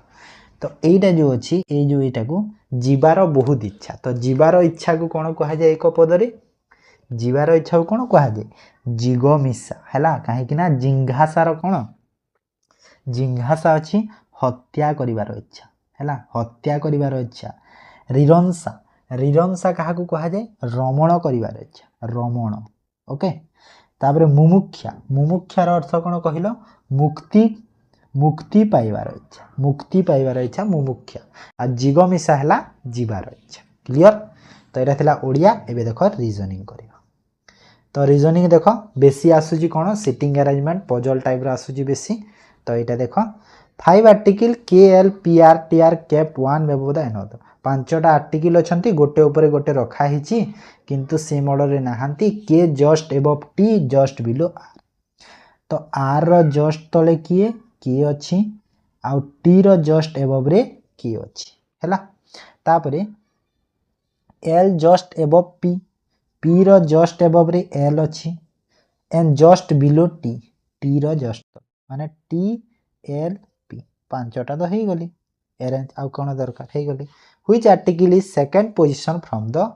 तो यहीटा जो अच्छी ये जो यहाँ को जीवार बहुत इच्छा तो जीवार इच्छा को कौन कह जाए एक पदरे जीवार इच्छा को कौन कह जाए जिगमिशा है कहीं जिंघासार कौन जिंघासा अच्छी हत्या करिवार इच्छा है हत्या करिवार इच्छा रिरंसा रिरंसा क्या कह जाए रमण करिवार इच्छा रमण ओके तापर मुमुक्षा मुमुक्षार अर्थ कौन कहल मुक्ति मुक्ति पाइबार इच्छा मुमुक्षा आ जिगमिशा है जीवार इच्छा क्लियर तो यहाँ थिला ओडिया एबे देख रीजनिंग कर तो रीजनिंग देख बेसी आसूची कौन सिटिंग अरेंजमेंट पजल टाइप आसूची बेसी तो यहाँ देख 5 article K L P R T are kept 1 व्यवधा एनद 5टा आर्टिकल अच्छा गोटे उपर गोटे रखाही किंतु से मॉडल नहांती के just above T just below R तो आर रो जस्ट तले किए अच्छी आउ टी रो जस्ट एबव रे किए अच्छी हैला तापरे L just above P P रो जस्ट एबव रे एल अच्छी and just below T T रो जस्ट माने टी एल पी 5टा तो हो गली अरेंज आउ कौन दरकार हो गली which article is second position from the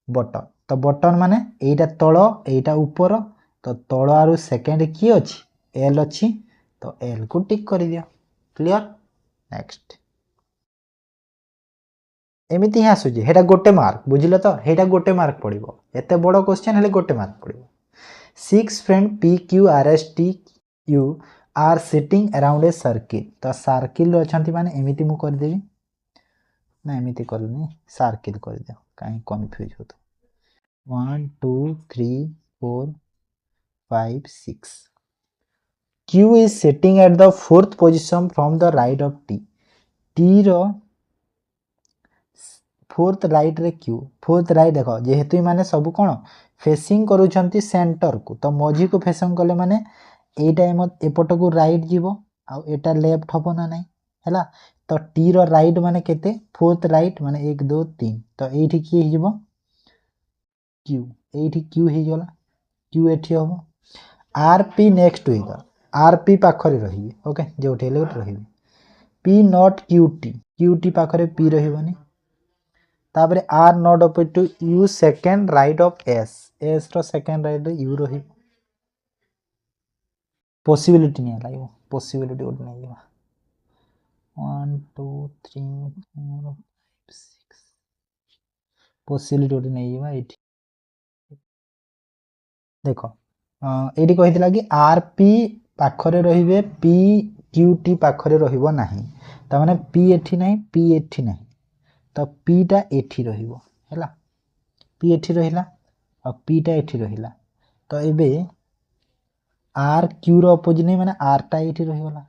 bottom तो बटन माने एटा तल एटा ऊपर तो तल आरु सेकंड किए अच्छी एल अच्छी तो एल को टिक कर दिया क्लियर नेक्स्ट एमती ही आसूची हेटा गोटे मार्क बुझिल तो हेटा गोटे मार्क पड़िबो एते बड़ क्वेश्चन हेले गोटे मार्क पड़िबो 6 friend P Q R S T U are sitting around a circle तो सर्किल अछंती माने एमिति मु कर देबी ना एमिति करनी सर्किल कर दियो काई कंफ्यूज हो तो 1 2 3 4 5 6 Q is sitting at the 4th position from the right of T T रो 4th राइट रे Q 4th राइट देखो जेहेतु माने सब कोन फेसिंग करूछंती सेंटर को तो मझी को फेसिंग कले माने एटा एपट को राइट जीवो आ एटा लेफ्ट हबो ना नहीं हैला तो टी रो राइट माने केते 4th राइट माने 1 2 3 तो एठी की हिजबो Q एठी Q हि गला Q एठी हबो RP नेक्स्ट होइगा RP पाखरे रहिबे ओके जोठी हेले रहिबे P नॉट QT QT पाखरे P रहिबनी तापरे R not up to U second right of S S रो सेकंड राइट रे U रहिबो पॉसिबिलिटी नहीं लागो पॉसिबिलिटी ओड नहीं बा 1 2 3 4 5 6 पॉसिबिलिटी ओड नहीं बा एठी देखो एठी कहितला कि आरपी पाखरे रहिबे पी क्यूटी पाखरे रहिबो नाही त माने पी एठी नाही पी एठी नाही तो पी टा एठी रहिबो हैला पी एठी रहिला और पी टा एठी रहिला तो एबे आर क्यू रो अपोजिट नहीं माने आर टा एठी रहिबला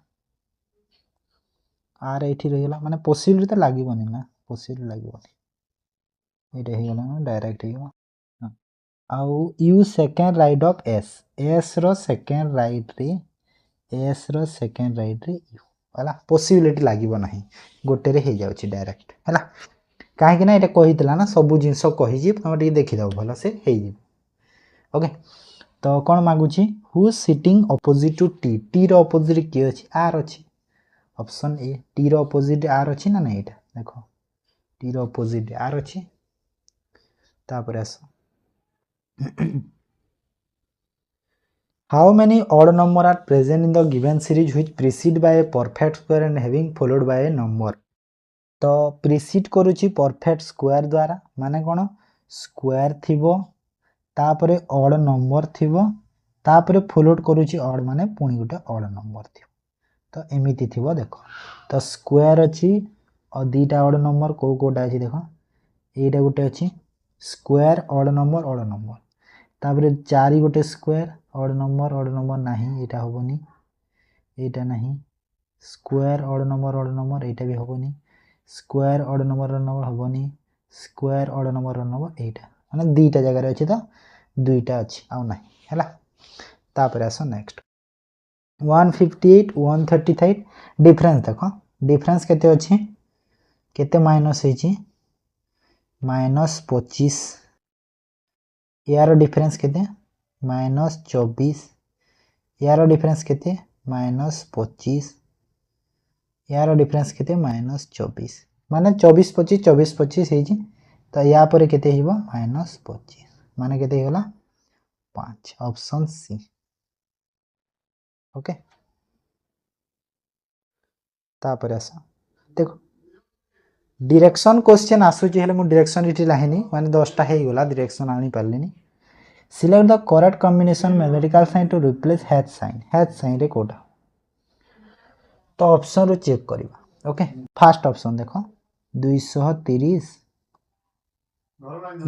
आर एठी रहिला माने पॉसिबिलिटी तो लागिबोनी ना पॉसिबिलिटी लागिबोनी एटा हे गला डायरेक्ट हे गला आउ U second right of S S रो सेकंड राइट रे एस रो सेकंड राइट रे यू हला पॉसिबिलिटी लागिबो नाही गोटे रे हे जाउची डायरेक्ट हला काहे कि ना एटा कहितला ना सब जिंस कहि जी हम टिके देखि दाउ भलो से हे जी ओके तो कोन मागुची who sitting opposite to T T रो अपोजिट के अछि आर अछि ऑप्शन ए टी रो अपोजिट आर अछि ना ना एटा देखो टी रो अपोजिट आर अछि तापर आसो How many odd number are present in the given series which precede by a perfect square and having followed by a number? तो प्रिसीड करुच्ची परफेक्ट स्क्वायर द्वारा माने कौन स्क्वायर थिबो तापरे ऑड नंबर थिबो तापरे फ्लोट करुच्ची ऑड माने पुणी गोटे ऑड नंबर थिबो तो एमिति थिबो देखो तो स्क्वायर अच्छी और दीटा ऑड नंबर को कोटा अच्छी देखो एटा गोटे अच्छी स्क्वायर ऑड नंबर तापरे चारि गोटे स्क्वायर ऑड नंबर नाही एटा होबनी एटा नाही स्क्वायर ऑड नंबर एटा भी होबनी स्क्वायर ऑड नंबर होबनी स्क्वायर ऑड नंबर एटा माने दीटा जगह रे अछि तो दुईटा अछि आउ नाही हैला तापर आसो नेक्स्ट 158 133 डिफरेंस देखो डिफरेंस केते अछि केते माइनस होइछि -25 यार डिफरेंस केते -24 यार डिफरेंस केते -25 यार डिफरेंस केते -24 माने 24 25 24 25 हेछि तो या पर केते हिबो -25 माने केते होला 5 ऑप्शन सी ओके तापर आस देखो डायरेक्शन क्वेश्चन आसुची हेले मु डायरेक्शन इठी लाहिनी माने 10 टा हे गला डायरेक्शन आनी पारलिनी select the correct combination mathematical sign to replace each sign रे कोडा तो ऑप्शन रो चेक करबा ओके फर्स्ट ऑप्शन देखो 230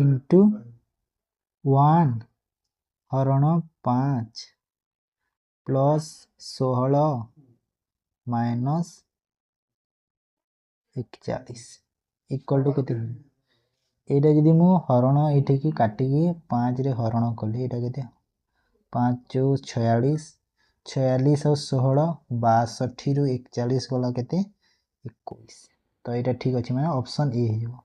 इंटू 1 हरण 5 प्लस 16 माइनस 41 इक्वल टू केते एटा जदि मु हरण एठी की काटी की 5 रे हरण कले एटा केते 5 जो 46 46 और 16 62 रु 41 गला केते 21 तो एटा ठीक अछि माने ऑप्शन ए हे जो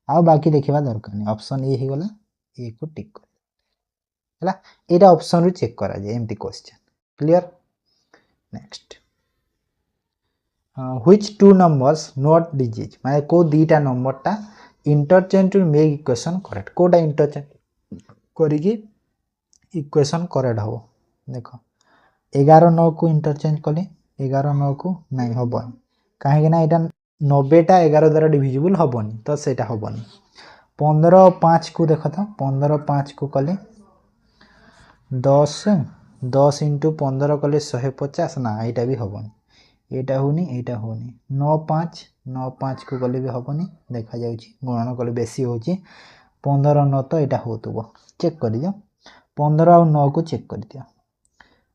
आ बाकी देखिबा दरकार नहीं ऑप्शन ए हे गला ए को टिक कर हला एटा ऑप्शन रु चेक करा जे एमती question clear next which two numbers not digits माने को दीटा नंबर टा interchange to make equation correct कोटा इंटरचेंज करिकी इक्वेशन करेक्ट हो देखो 11 9 को इंटरचेंज कले 11 9 को नहीं होबन काहे ना एटा 90 टा 11 द्वारा डिविजिबल होबनी तो सेटा होबनी 15 5 को देखो तो 15 5 को कले 10 10 इंटू 15 कले 150 ना एटा भी होबनी एटा होनी 9 5 9 5 को गले भी होबनी देखा जाउची गुणन कले बेसी होची 15 9 तो एटा होतबो चेक कर दियो 15 और 9 को चेक कर दियो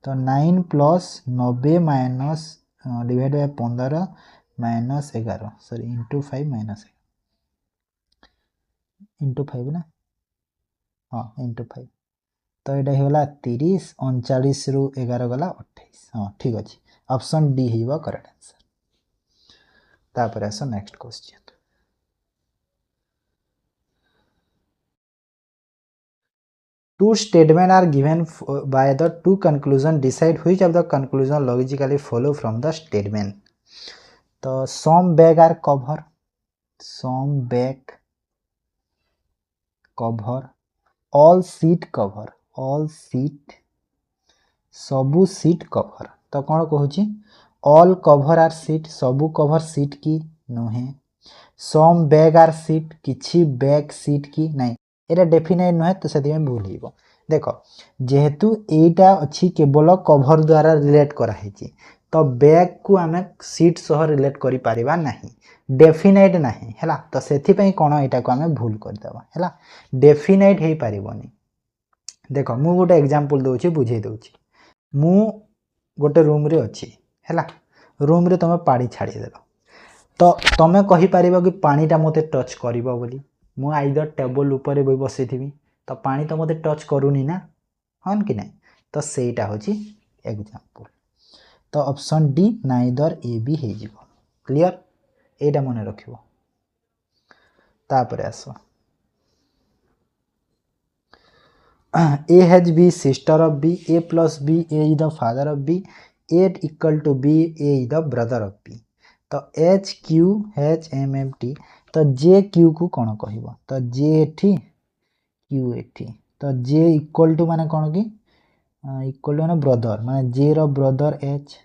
तो 9 plus 90 minus divide by 15 minus 11 sorry into 5 minus into 5 ना हां इनटू 5 तो एटा होला 30 39 रु 11 गला 28 हां ठीक अछि ऑप्शन डी हिवा करेक्ट आंसर तापर आसो next question two statements are given by the two conclusion decide which of the conclusion logically follow from the statement तो some bag are cover all seat सबू सीट कवर तो कौन कहूची all cover are seat सबू cover seat की नुहे सम bag are seat किछि bag seat की नहीं एटा डेफिनेट नुहे तो सेति में भूल हिबो देखो जेहेतु एटा अछि केवल कवर द्वारा रिलेट करा हेची तो बैग को आमे सीट सह रिलेट करि परिबा नहीं डेफिनेट नहीं हैला तो सेति पई कोन एटा को आमे भूल कर देबा हैला डेफिनेट हे परिबोनी देखो मु गोटे एग्जांपल दोची बुझे दोची मु गोटे रूम रे अच्छी हैला रूम रे तमे पानी छाड़ी देलो तो तमे कहि परिबो कि पानीटा मते टच करिवो बोली मु आइदर टेबल ऊपर बई बसिथिबी तो पानी तो मते टच करूनी ना हन कि नहीं तो सेटा होची एग्जांपल तो option D neither A B हे जिवो क्लियर एटा मने रखिवो तापर आसो A has B sister of B A plus B A is the father of B A equal to B A is the brother of B तो H Q H M M T तो J Q को कौन कहबो तो J एठी Q एठी तो J equal to माने कौन की इक्वल टू माने ब्रदर माने J रो ब्रदर H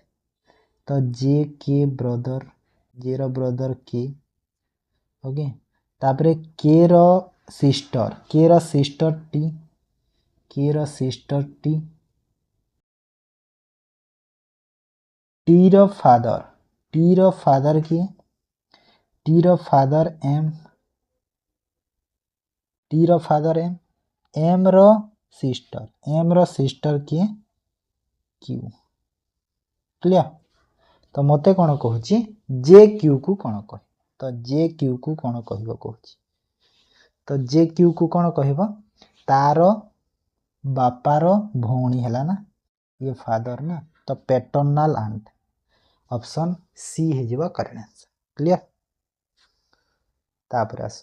तो J के ब्रदर J रो ब्रदर K ओके तापर के रो सिस्टर टी के रो सिस्टर टी रो फादर किए टी रो फादर एम एम रो सिस्टर किए क्यू क्लियर तो मते कौन कहूँ जे क्यू को कौन कह तो जे क्यू को कौन कह तो जे क्यू को कौन कह तार बापार भौणी है ना ये फादर ना तो पैटर्नल आंट ऑप्शन सी हो करेक्ट आंसर क्लियर तापर आस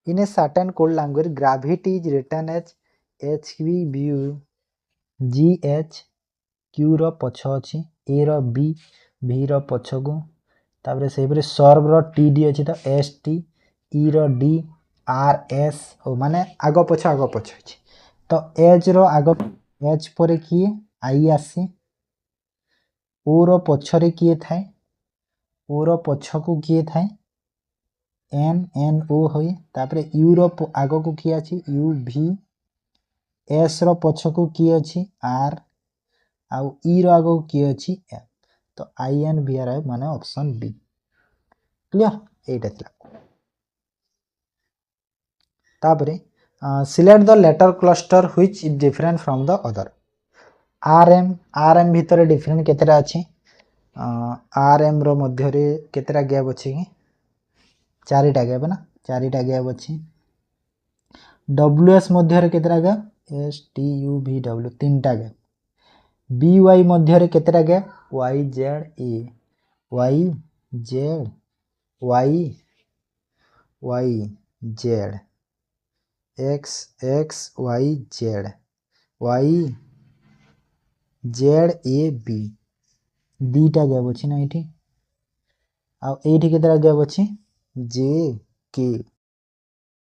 in a certain code language gravity is written as H B G H Q रो पछ अच्छी ए रो बी भी रो पछ को तापर से सर्व रो टी डी अच्छी तो S T E rho D R S हो माने आग पछ अच्छी तो एच रो आग एच पर किए आई आसी ओ रो पछरे किए थाए ओ रो पछ को किए थाए एन एन ओ होई तापर यू रो आग को किए अछि यू भी एस रो पछ को किए अछि आर आउ ई रो आग को किए अछि एम तो आई एन भी आर आई माने ऑप्शन बी क्लियर एटा थिला तापरे select the letter cluster which is different from the other RM भितर डिफरेंट केतेटा अछि आरएम रो मध्य रे केतेटा गैप अछि कि चारिटा गैप ना चारिटा गैप अछि डब्ल्यूएस मध्य रे केतेटा gap S T U V W तीनटा गैप बी वाई मध्य रे केतेटा gap Y Z A Y Z Y Y Z X X Y Z Y Z A B दीटा गैप अच्छी ना ये आठी केतरा गैप अच्छी J K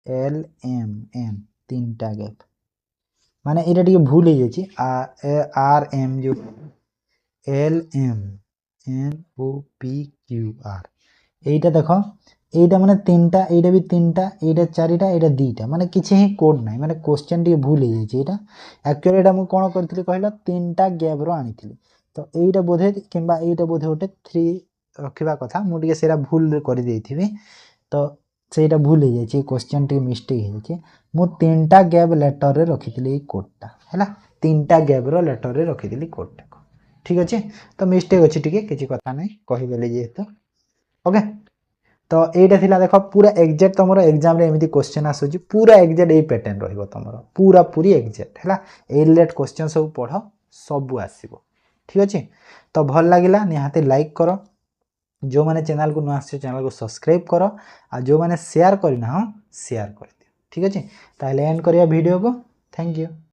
L M M तीनटा गैप माने ये टे भूल हो जाए आर एम जो L M N O P Q R यहीटा देख यहीटा माने तीनटा यहीटा भी तीनटा यहीटा चारिटा यहीटा दीटा माने किसी ही कोड ना माने क्वेश्चन टी भूल हो जाए एक्चुअली एटा मु कोन करथिली कहला तीनटा गैप रो आनिथिली तो यहीटा बोधे किंबा यहीटा बोधे गोटे 3 रखिबा कथा मु टिके सेरा भूल कर देथिबी तो सेटा भूल हो जाए क्वेश्चन टी मिस्टेक हो जाए मु तीनटा गैप लेटर रे रखिथिली कोडटा हैला तीनटा गैप रो लेटर रे रखिथिली कोडटा ठीक अच्छे तो मिस्टेक अच्छी टिके किसी कथा नहीं कहीदेली जेहेतु ओके तो यहीटा थिला देख पूरा एक्जेक्ट तुम एग्जाम रे एमती क्वेश्चन आसूची पूरा एक्जेक्ट यही पैटर्न रहिबो तुमरो पूरा पूरी एक्जेक्ट हैला ए रिलेट क्वेश्चन सब पढ़ सब आसीबो ठीक अच्छे तो भल लागिला निहाती लाइक करो जो माने चैनल को नुआ आछे चैनल को सब्सक्राइब करो आ जो माने शेयर करना शेयर कर दियो ठीक अच्छे ताले एंड करिया वीडियो को थैंक यू।